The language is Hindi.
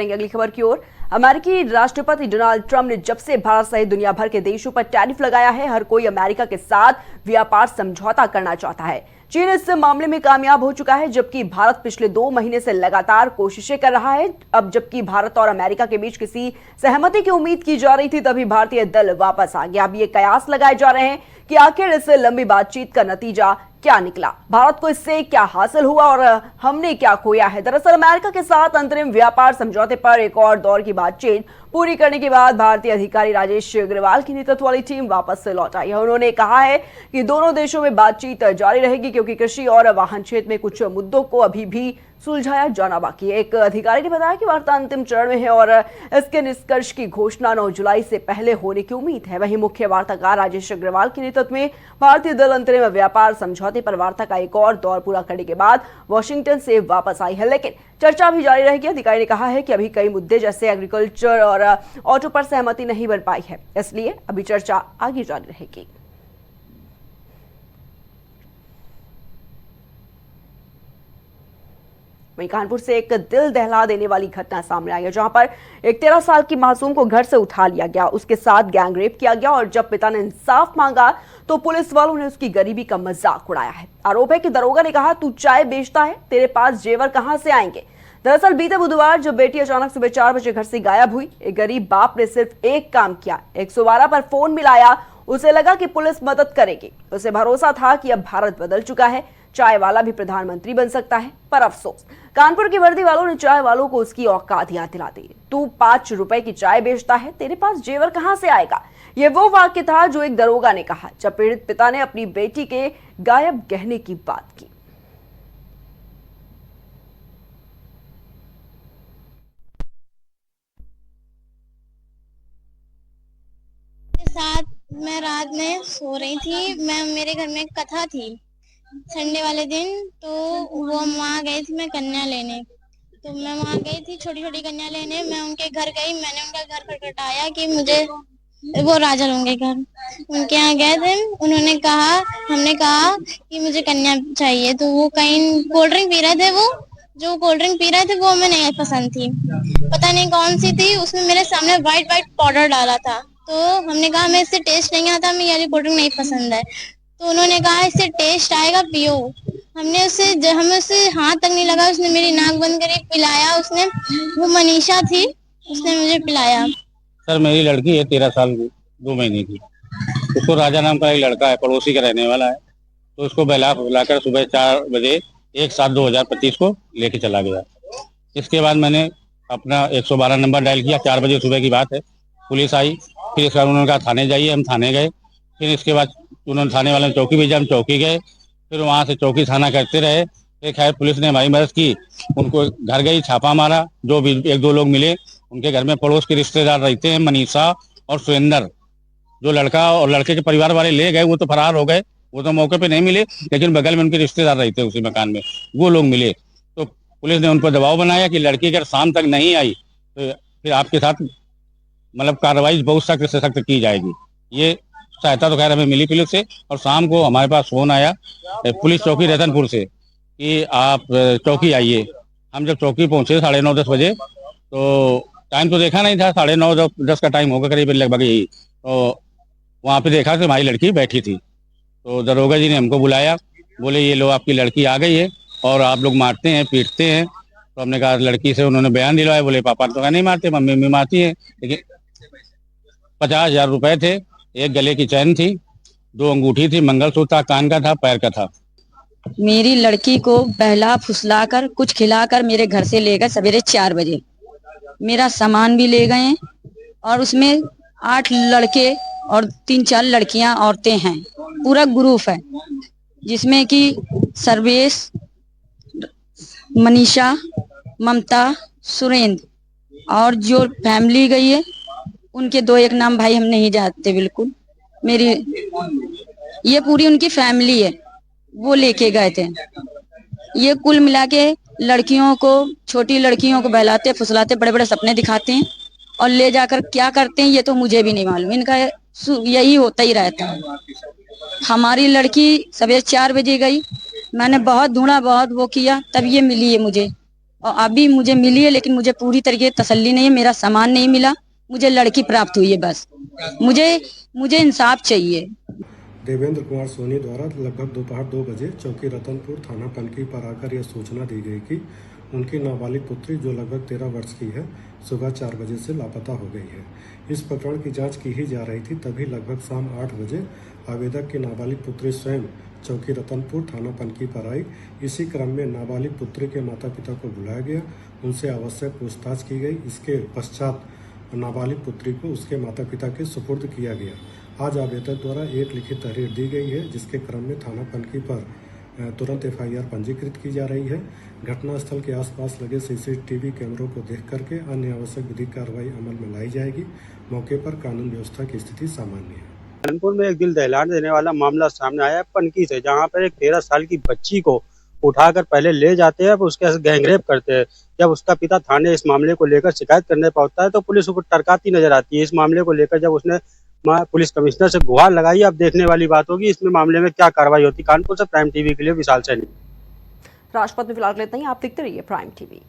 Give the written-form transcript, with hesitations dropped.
अगली खबर की ओर। अमेरिकी राष्ट्रपति डोनाल्ड ट्रंप ने जब से भारत सहित दुनिया भर के देशों पर टैरिफ लगाया है, हर कोई अमेरिका के साथ व्यापार समझौता करना चाहता है। चीन इस मामले में कामयाब हो चुका है, जबकि भारत पिछले 2 महीने से लगातार कोशिशें कर रहा है। अब जबकि भारत और अमेरिका के बीच किसी सहमति की उम्मीद की जा रही थी, तभी भारतीय दल वापस आ गया। अब ये कयास लगाए जा रहे हैं कि आखिर इस लंबी बातचीत का नतीजा क्या निकला, भारत को इससे क्या हासिल हुआ और हमने क्या खोया है। दरअसल अमेरिका के साथ अंतरिम व्यापार समझौते पर एक और दौर की बातचीत पूरी करने के बाद भारतीय अधिकारी राजेश अग्रवाल की नेतृत्व वाली टीम वापस से लौट आई है। उन्होंने कहा है कि दोनों देशों में बातचीत जारी रहेगी, क्योंकि कृषि और वाहन क्षेत्र में कुछ मुद्दों को अभी भी सुलझाया जाना बाकी है। एक अधिकारी ने बताया कि वार्ता अंतिम चरण में है और इसके निष्कर्ष की घोषणा 9 जुलाई से पहले होने की उम्मीद है। वहीं मुख्य वार्ताकार राजेश अग्रवाल के नेतृत्व में भारतीय दल अंतरिम व्यापार समझौते पर वार्ता का एक और दौर पूरा करने के बाद वॉशिंगटन से वापस आई है, लेकिन चर्चा भी जारी रहेगी। अधिकारी ने कहा है कि अभी कई मुद्दे जैसे एग्रीकल्चर और ऑटो पर सहमति नहीं बन पाई है, इसलिए अभी चर्चा आगे जारी रहेगी। वहीं कानपुर से एक दिल दहला देने वाली घटना सामने आई है, जहां पर एक 13 साल की मासूम को घर से उठा लिया गया, उसके साथ गैंग रेप किया गया और जब पिता ने इंसाफ मांगा तो पुलिस वालों ने उसकी गरीबी का मजाक उड़ाया है। आरोप है कि दरोगा ने कहा, तू चाय बेचता है, तेरे पास जेवर कहां से आएंगे। दरअसल बीते बुधवार जब बेटी अचानक सुबह 4 बजे घर से गायब हुई, एक गरीब बाप ने सिर्फ एक काम किया, 112 पर फोन मिलाया। उसे लगा कि पुलिस मदद करेगी, उसे भरोसा था कि अब भारत बदल चुका है, चाय वाला भी प्रधानमंत्री बन सकता है। पर अफसोस, कानपुर की वर्दी वालों ने चाय वालों को उसकी औकात याद दिला दी। तू 5 रुपए की चाय बेचता है, तेरे पास जेवर कहां से आएगा। यह वो वाक्य था जो एक दरोगा ने कहा जब पीड़ित पिता ने अपनी बेटी के गायब गहने की बात की। साथ मैं रात में सो रही थी। मेरे घर में कथा थी संडे वाले दिन, तो वो वहाँ गई थी मैं कन्या लेने। तो मैं वहाँ गई थी छोटी छोटी कन्या लेने। मैं उनके घर गई, मैंने उनका घर खटखटाया कि मुझे, वो राजा लोग के घर, उनके यहाँ गए थे। उन्होंने कहा, हमने कहा कि मुझे कन्या चाहिए, तो वो कहीं कोल्ड ड्रिंक पी रहे थे। वो जो कोल्ड ड्रिंक पी रहे थे वो हमें नहीं पसंद थी, पता नहीं कौन सी थी। उसमें मेरे सामने व्हाइट व्हाइट पाउडर डाला था। तो हमने कहा हमें इससे टेस्ट नहीं आता, हमें ये कोल्ड ड्रिंक नहीं पसंद है। तो उन्होंने कहा इससे टेस्ट आएगा, पियो। हमें उससे हाथ तक नहीं लगा, उसने मेरी नाक बंद करी, पिलाया उसने। वो मनीषा थी, उसने मुझे पिलाया। सर मेरी लड़की है 13 साल की, 2 महीने की। उसको राजा नाम का एक लड़का है, पड़ोसी का रहने वाला है। तो उसको बुलाकर सुबह 4 बजे 1/7/2025 को लेके चला गया। इसके बाद मैंने अपना 112 नंबर डायल किया। 4 बजे सुबह की बात है। पुलिस आई, फिर इसके बाद उन्होंने कहा थाने जाइए। हम थाने गए। फिर इसके बाद उन्होंने थाने वाले ने चौकी भेजा, हम चौकी गए। फिर वहाँ से चौकी थाना करते रहे। फिर खैर पुलिस ने हमारी मदद की, उनको घर गई, छापा मारा। जो भी 1-2 लोग मिले, उनके घर में पड़ोस के रिश्तेदार रहते हैं, मनीषा और सुरेंद्र। जो लड़का और लड़के के परिवार वाले ले गए, वो तो फरार हो गए, वो तो मौके पे नहीं मिले, लेकिन बगल में उनके रिश्तेदार रहते उसी मकान में, वो लोग मिले। तो पुलिस ने उन पर दबाव बनाया कि लड़की अगर शाम तक नहीं आई तो फिर आपके साथ मतलब कार्रवाई बहुत सख्त से सख्त की जाएगी। ये सहायता तो खैर हमें मिली पुलिस से। और शाम को हमारे पास फोन आया पुलिस चौकी रतनपुर से कि आप चौकी आइए। हम जब चौकी पहुंचे 9:30-10 बजे, तो टाइम तो देखा नहीं था, 9:30-10 का टाइम होगा करीब लगभग यही। तो वहाँ पे देखा कि हमारी लड़की बैठी थी। तो दरोगा जी ने हमको बुलाया, बोले ये लो आपकी लड़की आ गई है और आप लोग मारते हैं पीटते हैं। तो हमने कहा, लड़की से उन्होंने बयान दिलवाया। बोले पापा तो नहीं मारते, मम्मी मम्मी मारती है। लेकिन 50,000 रुपए थे, एक गले की चैन थी, 2 अंगूठी थी, मंगलसूत्र था, कान का था, पैर का था। मेरी लड़की को बहला फुसलाकर कुछ खिलाकर मेरे घर से ले गए सवेरे 4 बजे। मेरा सामान भी ले गए और उसमें 8 लड़के और 3-4 लड़कियां औरतें हैं। पूरा ग्रुप है जिसमें कि सर्वेश, मनीषा, ममता, सुरेंद्र और जो फैमिली गई है उनके 2-1 नाम भाई हम नहीं जानते बिल्कुल। मेरी ये पूरी उनकी फैमिली है, वो लेके गए थे। ये कुल मिला के लड़कियों को, छोटी लड़कियों को बहलाते फुसलाते, बड़े बड़े सपने दिखाते हैं और ले जाकर क्या करते हैं ये तो मुझे भी नहीं मालूम। इनका यही होता ही रहता है। हमारी लड़की सवेरे 4 बजे गई, मैंने बहुत ढूंढा, बहुत वो किया, तब ये मिली है मुझे। और अभी मुझे मिली है, लेकिन मुझे पूरी तरीके तसल्ली नहीं है, मेरा सामान नहीं मिला, मुझे लड़की प्राप्त हुई है। बस मुझे इंसाफ चाहिए। देवेंद्र कुमार सोनी द्वारा लगभग दोपहर 2 बजे चौकी रतनपुर थाना पनकी पर आकर यह सूचना दी गई कि उनकी नाबालिग पुत्री जो लगभग 13 वर्ष की है सुबह 4 बजे से लापता हो गई है। इस प्रकरण की जांच की ही जा रही थी, तभी लगभग शाम 8 बजे आवेदक की नाबालिग पुत्री स्वयं चौकी रतनपुर थाना पनकी पर आई। इसी क्रम में नाबालिग पुत्री के माता पिता को बुलाया गया, उनसे आवश्यक पूछताछ की गई। इसके पश्चात नाबालिग पुत्री को उसके माता पिता के सुपुर्द किया गया। आज आवेदक द्वारा एक लिखित तहरीर दी गई है, जिसके क्रम में थाना पनकी पर तुरंत FIR पंजीकृत की जा रही है। घटनास्थल के आसपास लगे CCTV कैमरों को देख करके अन्य आवश्यक विधिक कार्रवाई अमल में लाई जाएगी। मौके पर कानून व्यवस्था की स्थिति सामान्य है। कानपुर में एक दिल दहलाने देने वाला मामला सामने आया है पनकी से, जहां पर एक 13 साल की बच्ची को उठाकर पहले ले जाते हैं, उसके गैंगरेप करते हैं। जब उसका पिता थाने इस मामले को लेकर शिकायत करने पहुंचता है तो पुलिस उसको टरकाती नजर आती है। इस मामले को लेकर जब उसने पुलिस कमिश्नर से गुहार लगाई, अब देखने वाली बात होगी इसमें मामले में क्या कार्रवाई होती। कानपुर से प्राइम TV के लिए विशाल सैनी। राजपथ में फिलहाल इतना ही। आप देखते रहिए प्राइम TV।